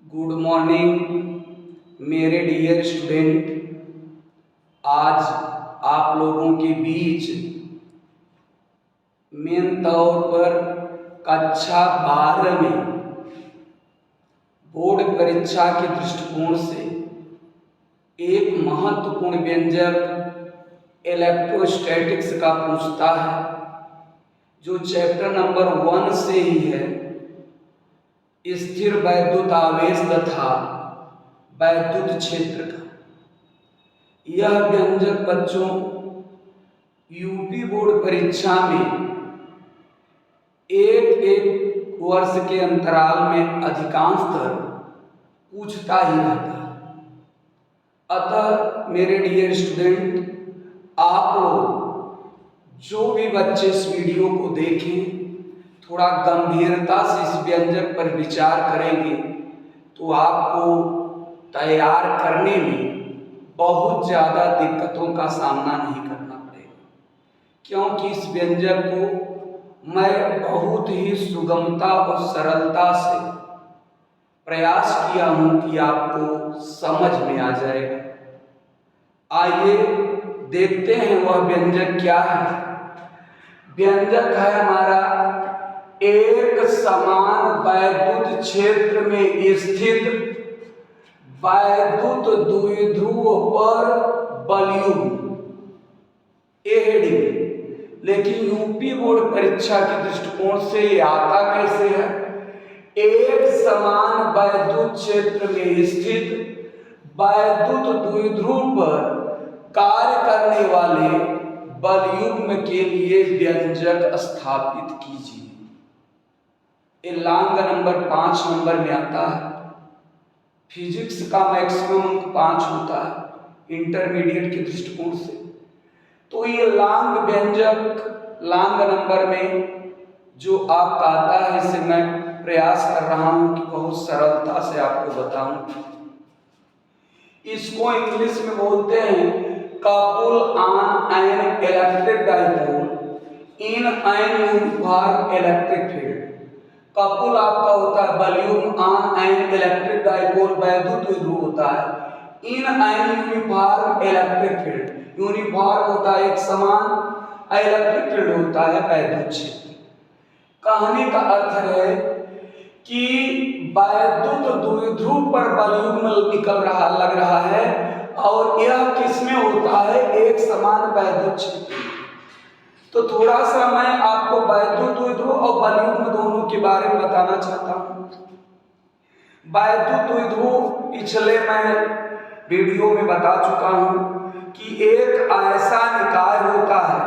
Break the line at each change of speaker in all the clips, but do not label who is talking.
Good morning मेरे dear student. आज आप लोगों के बीच मेन तौर पर कक्षा 12 में बोर्ड परीक्षा के दृष्टिकोण से एक महत्वपूर्ण व्यंजक इलेक्ट्रोस्टैटिक्स का पूछता है, जो चैप्टर नंबर 1 से ही है। स्थिर वैद्युत आवेश तथा वैद्युत क्षेत्र का यह व्यंजक बच्चों यूपी बोर्ड परीक्षा में एक वर्ष के अंतराल में अधिकांशतः पूछता ही रहता है। अतः मेरे डियर स्टूडेंट, आप लोग जो भी बच्चे इस वीडियो को देखें, थोड़ा गंभीरता से इस व्यंजक पर विचार करेंगे तो आपको तैयार करने में बहुत ज़्यादा दिक्कतों का सामना नहीं करना पड़ेगा, क्योंकि इस व्यंजक को मैं बहुत ही सुगमता और सरलता से प्रयास किया हूँ कि आपको समझ में आ जाएगा। आइए देखते हैं वह व्यंजक क्या है। व्यंजक है हमारा एक समान वैद्युत क्षेत्र में स्थित वैद्युत द्विध्रुव पर बलयुग्म। लेकिन यूपी बोर्ड परीक्षा के दृष्टिकोण से ये आता कैसे है? एक समान वैद्युत क्षेत्र में स्थित वैद्युत द्विध्रुव पर कार्य करने वाले बलयुग्म के लिए व्यंजक स्थापित कीजिए। ये लांग नंबर 5 नंबर में आता है। फिजिक्स का मैक्सिमम अंक 5 होता है इंटरमीडिएट के दृष्टिकोण से। तो ये लांग व्यंजक लांग नंबर में जो आपका आता है, इसे मैं प्रयास कर रहा हूं कि बहुत सरलता से आपको बताऊं। इसको इंग्लिश में बोलते हैं couple on an electric dipole in an uniform electric field. Couple आपका होता है बलयुग्म, ऑन एन इलेक्ट्रिक डाइपोल वैद्युत द्विध्रुव होता है, in an uniform electric field. Uniform होता है एक समान, इलेक्ट्रिक फील्ड होता है वैद्युत क्षेत्र। कहने का अर्थ है कि वैद्युत द्विध्रुव पर बलयुग्म लग रहा है और यह किसमें होता है? एक समान वैद्युत क्षेत्र। तो थोड़ा सा मैं आपको वैद्युत द्विध्रुव और बलयुग्म दोनों के बारे में बताना चाहता हूं। वैद्युत द्विध्रुव पिछले मैं वीडियो में बता चुका हूं कि एक ऐसा निकाय होता है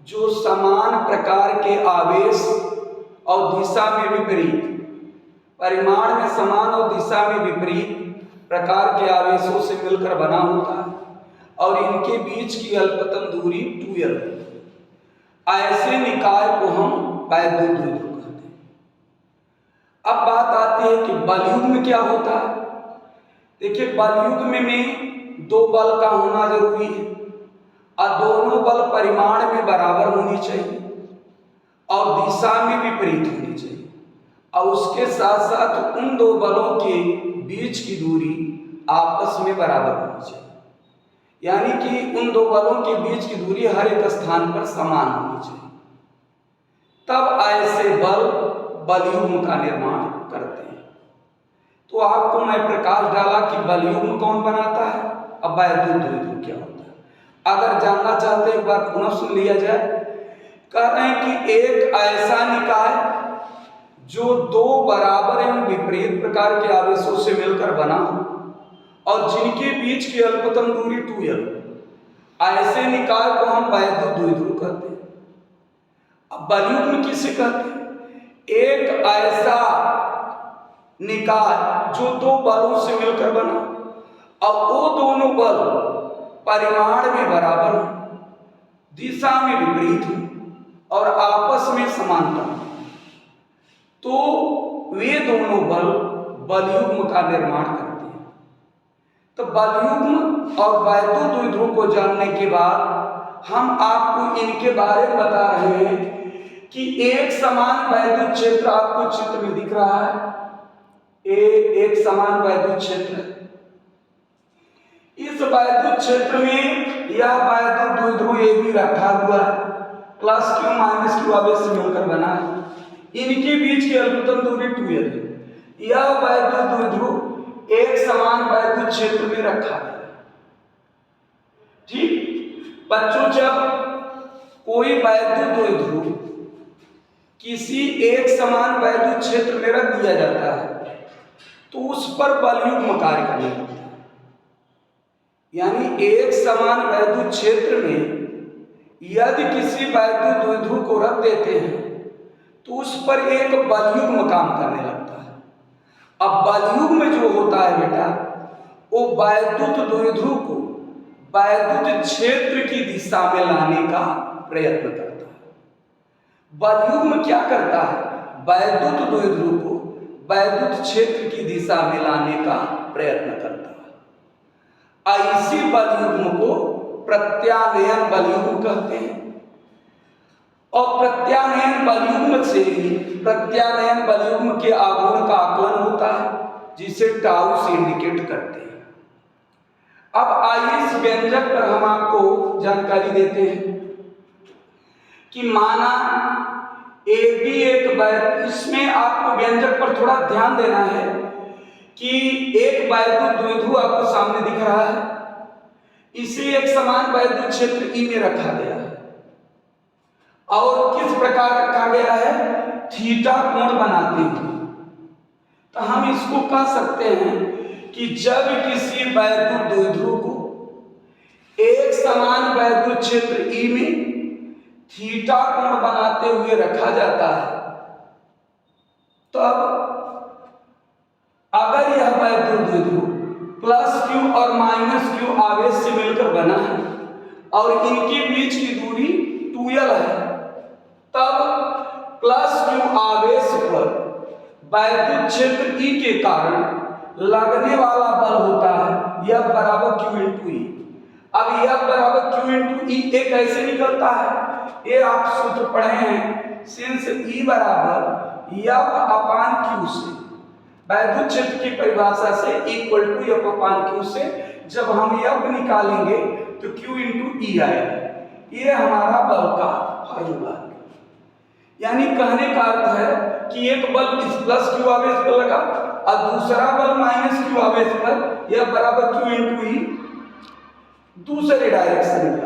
जो समान प्रकार के आवेश और दिशा में विपरीत, परिमाण में समान और दिशा में विपरीत प्रकार के आवेशों से मिलकर बना होता है और इनके बीच की अल्पतम दूरी 2L। ऐसे निकाय को हम वैद्युत द्विध्रुव कहते हैं। अब बात आती है कि बलयुग्म क्या होता है। देखिए, बलयुग्म में दो बल का होना जरूरी है और दोनों बल परिमाण में बराबर होनी चाहिए और दिशा में विपरीत होनी चाहिए, और उसके साथ साथ उन दो बलों के बीच की दूरी आपस में बराबर होनी चाहिए। यानी कि उन दो बलों के बीच की दूरी हर एक स्थान पर समान होनी चाहिए। तब ऐसे बल बलयुग्म का निर्माण करते हैं। तो आपको मैं प्रकाश डाला कि बलयुग्म कौन बनाता है, अब वैद्युत द्विध्रुव क्या होता है। अगर जानना चाहते हैं एक बार पुनः सुन लिया जाए। कह रहे हैं कि एक ऐसा निकाय जो दो बराबर एवं विपरीत प्रकार के आवेशों से मिलकर बना हो और जिनके बीच की अल्पतम दूरी 2L, ऐसे निकाय को हम वैद्युत द्विध्रुव कहते हैं। अब बलयुग्म किसे कहते हैं? एक ऐसा निकाय जो दो बलों से मिलकर बना और वो दोनों बल परिमाण में बराबर हो, दिशा में विपरीत हो और आपस में समांतर हो, तो वे दोनों बल बलयुग्म का निर्माण करते हैं। तो बलयुग्म और वैद्युत द्विध्रुव को जानने के बाद हम आपको इनके बारे में बता रहे हैं कि एक समान वैद्युत क्षेत्र आपको चित्र में दिख रहा है। एक समान वैद्युत क्षेत्र है। इस वैद्युत क्षेत्र में यह वैद्युत द्विध्रुव ए भी रखा हुआ है, प्लस क्यू माइनस क्यू आवेश से मिलकर बना है। इनके बीच की अल्पतम दूरी 2l है। यह वैद्युत द्विध्रुव एक समान वैद्युत क्षेत्र में रखा है। ठीक बच्चों, जब कोई वैद्युत द्विध्रुव किसी एक समान वैद्युत क्षेत्र में रख दिया जाता है तो उस पर बलयुग्म कार्य करने लगता है। यानी एक समान वैद्युत क्षेत्र में यदि किसी वैद्युत द्विध्रुव को रख देते हैं तो उस पर एक बलयुग्म काम करने लगता है। अब बलयुग्म जो होता है बेटा, वो वैद्युत द्विध्रुव को वैद्युत क्षेत्र की दिशा में लाने का प्रयत्न करता है। बलयुग्म क्या करता है? वैद्युत द्विध्रुव को वैद्युत क्षेत्र की दिशा में लाने का प्रयत्न करता है। ऐसी बलयुग्म को प्रत्यानयन बलयुग्म कहते हैं। और प्रत्यानयन बलयुग्म के आघूर्ण का आकलन होता है, जिसे टाउ से इंडिकेट करते हैं। अब आइए इस व्यंजक पर हम आपको जानकारी देते हैं कि माना ए बी एक वैद्युत, इसमें आपको व्यंजक पर थोड़ा ध्यान देना है कि एक वैद्युत द्विध्रुव आपको सामने दिख रहा है, इसे एक समान वैद्युत क्षेत्र ई में रखा गया है और किस प्रकार रखा गया है? थीटा कोण बनाते हुए। तो हम इसको कह सकते हैं कि जब किसी वैद्युत द्विध्रुव को एक समान वैद्युत क्षेत्र ई में थीटा कोण बनाते हुए रखा जाता है, तब अगर यह वैद्युत द्विध्रुव प्लस क्यू और माइनस क्यू आवेश से मिलकर बना है और इनके बीच की दूरी 2l है, तब प्लस क्यू आवेश पर वैद्युत क्षेत्र ई के कारण लगने वाला बल होता है F बराबर Q इंटू ई। अब F बराबर Q इंटू ई एक ऐसे निकलता है, ये आप सूत्र पढ़े हैं, सिंस E बराबर F अपान Q से, वैद्युत क्षेत्र की परिभाषा से इक्वल टू F अपान Q से जब हम F निकालेंगे तो Q इंटू ई आएगा। ये हमारा बल का फार्मूला है। यानी कहने का अर्थ है कि एक बल इस प्लस क्यू आवेश पर लगा और दूसरा बल माइनस क्यू आवेश पर, यह बराबर Q इंटू ई दूसरे डायरेक्शन में।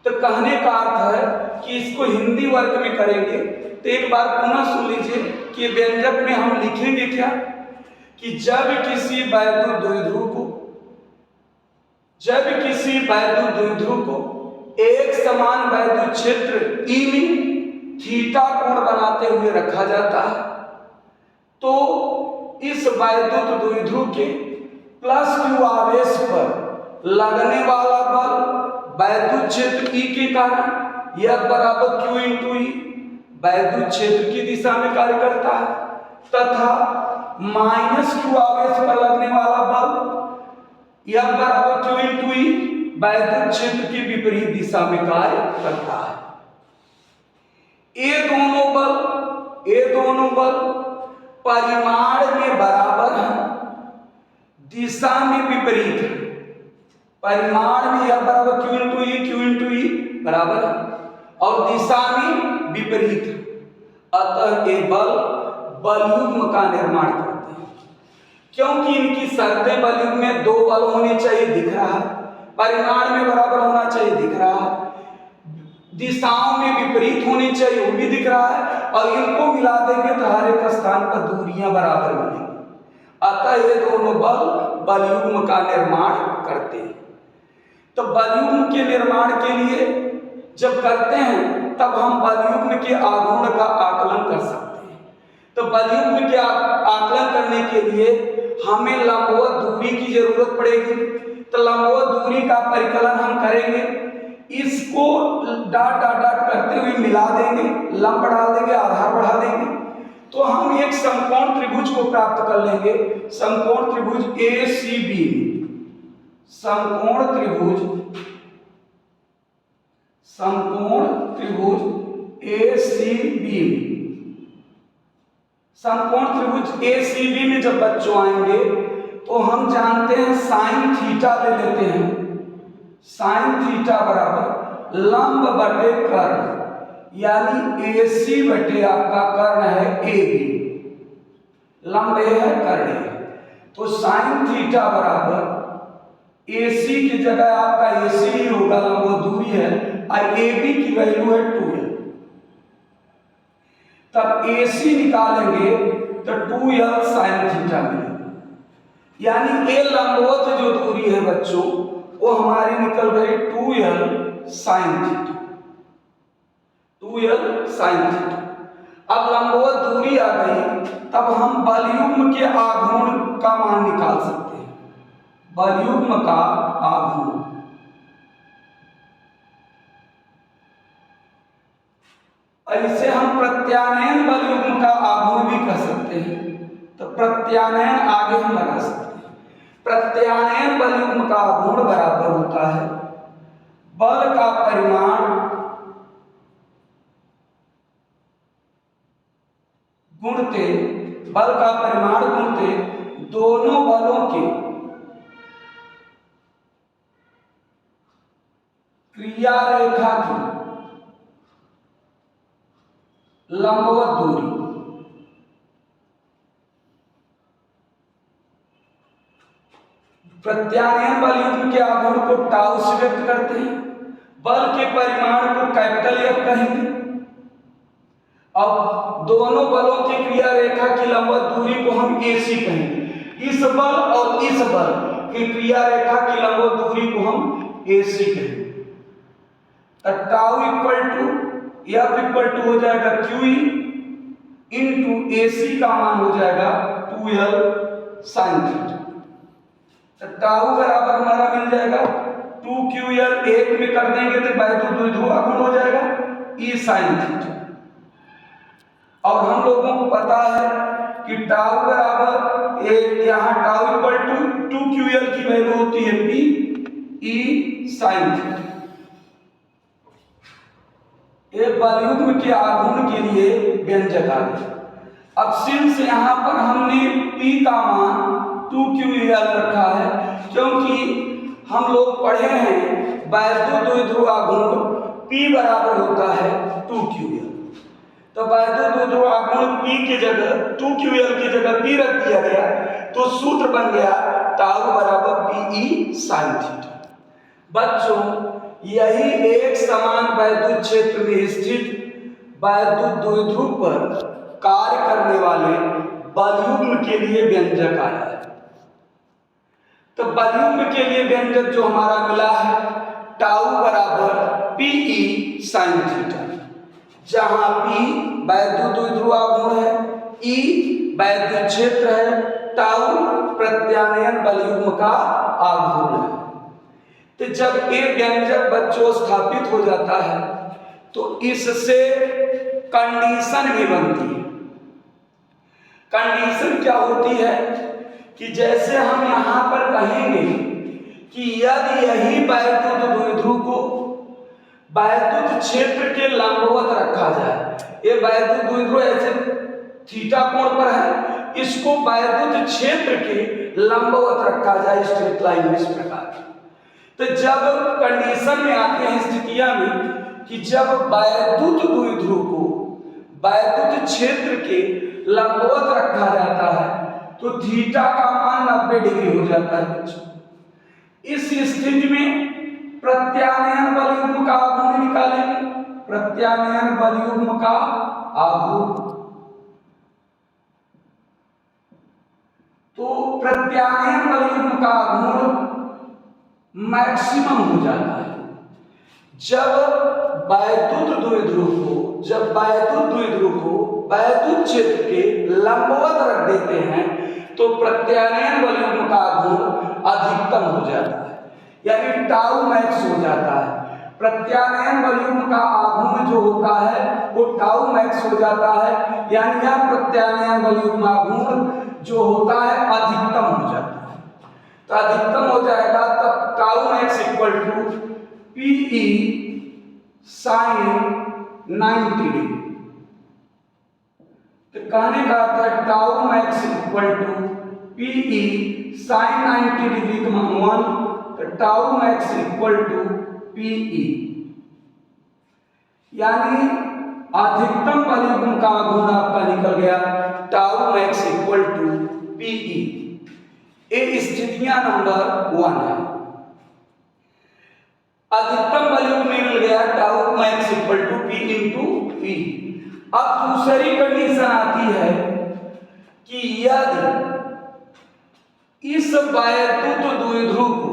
तो कहने का अर्थ है कि इसको हिंदी वर्ग में करेंगे तो एक बार पुनः सुन लीजिए कि व्यंजक में हम लिखेंगे क्या कि जब किसी वैद्युत द्विध्रुव को एक समान वैद्युत क्षेत्र ई में थीटा कोण बनाते हुए रखा जाता है, तो इस वैद्युत द्विध्रुव के प्लस क्यू आवेश पर लगने वाला बल वैद्युत क्षेत्र ई के कारण F बराबर Q इंटू ई वैद्युत क्षेत्र की दिशा में कार्य करता है, तथा माइनस क्यू आवेश पर लगने वाला बल F बराबर Q इंटू ई वैद्युत क्षेत्र की विपरीत दिशा में कार्य करता है। ये दोनों बल परिमाण में बराबर हैं, दिशा में विपरीत है। परिमाण में F बराबर Q इंटू ई बराबर है और दिशा में विपरीत है। अतः ये बल बलयुग्म का निर्माण करते हैं। क्योंकि इनकी शर्तें बलयुग्म में 2 बल होने चाहिए दिख रहा है, परिमाण में बराबर होना चाहिए दिख रहा है, दिशाओं में विपरीत होनी चाहिए वो भी दिख रहा है, और इनको मिला देंगे तो हर एक स्थान पर दूरियां बराबर मिलेंगी। अतः ये दोनों बल बलयुग्म का निर्माण करते हैं। तो बलयुग्म के निर्माण के लिए जब करते हैं तब हम बलयुग्म के आघूर्ण का आकलन कर सकते हैं। तो बलयुग्म के आकलन करने के लिए हमें लंबवत दूरी की जरूरत पड़ेगी। तो लंबवत दूरी का परिकलन हम करेंगे, इसको डॉट डॉट डॉट करते हुए मिला देंगे, लंब बढ़ा देंगे, आधार बढ़ा देंगे, तो हम एक समकोण त्रिभुज को प्राप्त कर लेंगे। समकोण त्रिभुज ACB, समकोण त्रिभुज ACB, समकोण त्रिभुज एसीबी में जब बच्चों आएंगे तो हम जानते हैं साइन थीटा ले लेते हैं। साइन थीटा बराबर लंब बटे कर्ण, यानी एसी बटे आपका कर्ण है ए बी। लंब ए है, कर्ण ए। तो साइन थीटा बराबर एसी की जगह आपका एसी ही होगा, लंब दूरी है, और ए बी की वैल्यू है 2l। तब एसी निकालेंगे तो 2l साइन थीटा मिलेगा। यानी ए लंबवत जो दूरी है बच्चों वो हमारी निकल गई 2l sine theta. 2l sine theta. अब लंबवत दूरी आ गई, तब हम बलयुग्म के आघूर्ण का मान निकाल सकते हैं। बलयुग्म का आघूर्ण, ऐसे हम प्रत्यानयन बलयुग्म का आघूर्ण भी कह सकते हैं। तो प्रत्यानयन आगे हम लगा सकते हैं। प्रत्यानयन बलयुग्म का आघूर्ण बराबर होता है बल का परिमाण गुणते, बल का परिमाण गुणते दोनों बलों के क्रिया रेखा की लंबवत दूरी। प्रत्यानयन बलयुग्म के आघूर्ण को टाउ से व्यक्त करते हैं, बल के परिमाण को कैपिटल एफ कहेंगे। अब दोनों बलों की क्रिया रेखा की लंबवत दूरी को हम AC कहेंगे। इस बल और इस बल की क्रिया रेखा की लंबवत दूरी को हम AC कहेंगे। तो tau equal to F equal to हो जाएगा QE इंटू AC का मान हो जाएगा 2l साइन थीटा। तो टाउ बराबर हमारा मिल जाएगा 2QL, एक में कर देंगे तो वैद्युत द्विध्रुव आघूर्ण हो जाएगा E साइन थीटा। और हम लोगों को पता है कि टाउ बराबर यहाँ टाउ इक्वल टू 2QL की वैल्यू होती है P E साइन थीटा। एक बलयुग्म के आघूर्ण के लिए व्यंजक आ गया। अब सिंस यहाँ पर हमने P का मान 2QL रखा है, क्योंकि हम लोग पढ़े हैं वैद्युत द्विध्रुव आघूर्ण P बराबर होता है 2QL। तो वैद्युत द्विध्रुव आघूर्ण P की जगह 2QL की जगह P रख दिया गया, तो सूत्र बन गया टाउ बराबर PE साइन थीटा। बच्चों, यही एक समान वैद्युत क्षेत्र में स्थित वैद्युत द्विध्रुव पर कार्य करने वाले बलयुग्म के लिए व्यंजक आया है। तो बलयुग्म के लिए व्यंजक जो हमारा मिला है टाउ बराबर PE साइन थीटा, जहां P वैद्युत द्विध्रुव आघूर्ण है, E वैद्युत क्षेत्र है, टाउ प्रत्यानयन बलयुग्म का आघूर्ण है। तो जब ये व्यंजक बच्चों स्थापित हो जाता है तो इससे कंडीशन भी बनती है। कंडीशन क्या होती है कि जैसे हम यहां पर कहेंगे कि यदि यही वैद्युत द्विध्रुव को वैद्युत क्षेत्र के लंबवत रखा जाए, ये वैद्युत द्विध्रुव ऐसे थीटा कोण पर है, इसको वैद्युत क्षेत्र के लंबवत रखा जाए स्ट्रेट लाइन में इस प्रकार। तो जब कंडीशन में आते हैं स्थितियां में कि जब वैद्युत द्विध्रुव को वैद्युत क्षेत्र के लंबवत रखा जाता है तो थीटा का मान 90 डिग्री हो जाता है बच्चों। इस स्थिति में प्रत्यानयन बलयुग्म का आघूर्ण निकालेंगे। प्रत्यानयन बलयुग्म का आघूर्ण, तो प्रत्यानयन बलयुग्म का आघूर्ण मैक्सिमम हो जाता है जब वैद्युत द्विध्रुव को वैद्युत क्षेत्र के लंबवत रख देते हैं तो प्रत्यानयन बलयुग्म का आघूर्ण अधिकतम हो जाता है, यानी टाउ मैक्स हो जाता है। प्रत्यानयन बलयुग्म का आघूर्ण जो होता है वो टाउ मैक्स हो जाता है, यानी यह प्रत्यानयन बलयुग्म आघूर्ण जो होता है अधिकतम हो जाता है। तो अधिकतम हो जाएगा तब tau max equal to PE sine 90 degree. तो कहने का अर्थ है tau max equal to PE sine 90 degree का मान 1, तो tau max equal to PE, यानी अधिकतम बलयुग्म का गुण आपका निकल गया tau max equal to PE. ये स्थितियां नंबर 1 है। अधिकतम बलयुग्म मिल गया tau max equal to P into P. अब दूसरी कंडीशन आती है कि यदि इस वैद्युत द्विध्रुव को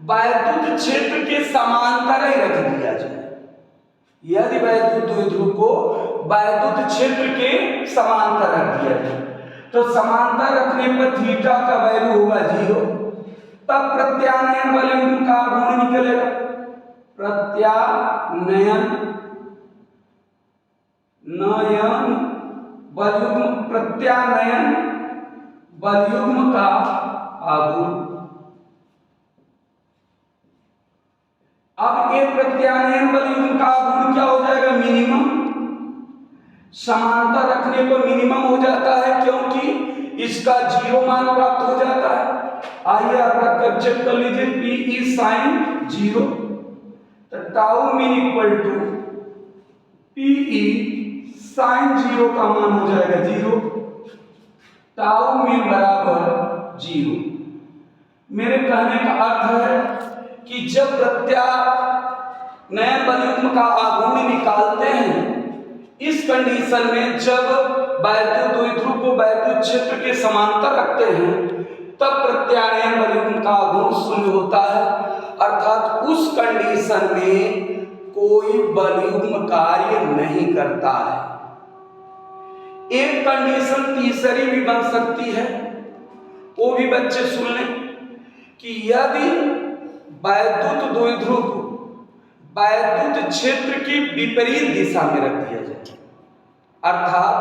वैद्युत क्षेत्र के समांतर ही रख दिया जाए, यदि वैद्युत द्विध्रुव को वैद्युत क्षेत्र के समांतर रख दिया जाए, तो समांतर रखने पर थीटा का वैल्यू होगा 0, तब प्रत्यानयन बलयुग्म का गुण निकलेगा। प्रत्यानयन बलयुग्म का आघूर्ण। अब ये प्रत्यानयन बलयुग्म का आघूर्ण क्या हो जाएगा? मिनिमम। समांतर रखने पर मिनिमम हो जाता है क्योंकि इसका 0 मान प्राप्त हो जाता है। आइए आप रख कर चेक कर लीजिए, पी साइन 0, तो tau mean equal to PE sine 0 का मान हो जाएगा 0, टाउ मीन बराबर 0। मेरे कहने का अर्थ है कि जब प्रत्यानयन बलयुग्म का आघूर्ण निकालते हैं, इस कंडीशन में जब वैद्युत द्विध्रुव को वैद्युत क्षेत्र के समांतर रखते हैं, तब प्रत्यानयन बलयुग्म का आघूर्ण 0 होता है, अर्थात उस कंडीशन में कोई बलयुग्म कार्य नहीं करता है। एक कंडीशन तीसरी भी बन सकती है, वो भी बच्चे सुन लें कि यदि वैद्युत द्विध्रुव को वैद्युत क्षेत्र की विपरीत दिशा में रख दिया जाए, अर्थात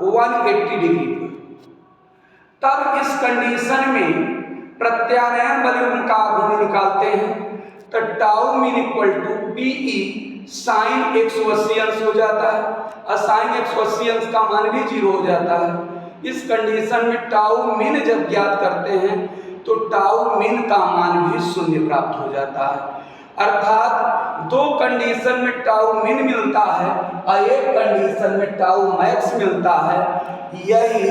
180 डिग्री पर, तब इस कंडीशन में प्रत्यानयन बलयुग्म का आघूर्ण निकालते हैं, तो tau mean equal to PE sine 180 अंश हो जाता है, और साइन 180 अंश का मान भी 0 हो जाता है। इस कंडीशन में टाउ मीन जब ज्ञात करते हैं तो टाउ मीन का मान भी 0 प्राप्त हो जाता है, अर्थात 2 कंडीशन में टाउ मीन मिलता है और एक कंडीशन में टाउ मैक्स मिलता है। यही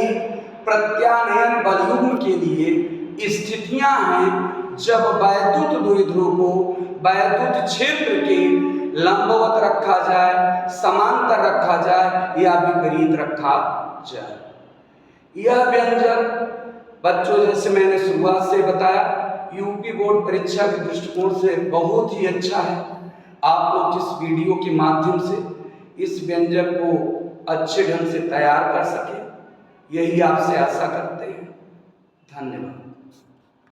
प्रत्यानयन बलयुग्म के लिए स्थितियां हैं जब वैद्युत द्विध्रुव को वैद्युत क्षेत्र के लंबवत रखा जाए, समांतर रखा जाए या विपरीत रखा जाए। यह व्यंजक बच्चों, जैसे मैंने शुरुआत से बताया, यूपी बोर्ड परीक्षा के दृष्टिकोण से बहुत ही अच्छा है। आप लोग इस वीडियो के माध्यम से इस व्यंजक को अच्छे ढंग से तैयार कर सके, यही आपसे आशा करते हैं। धन्यवाद।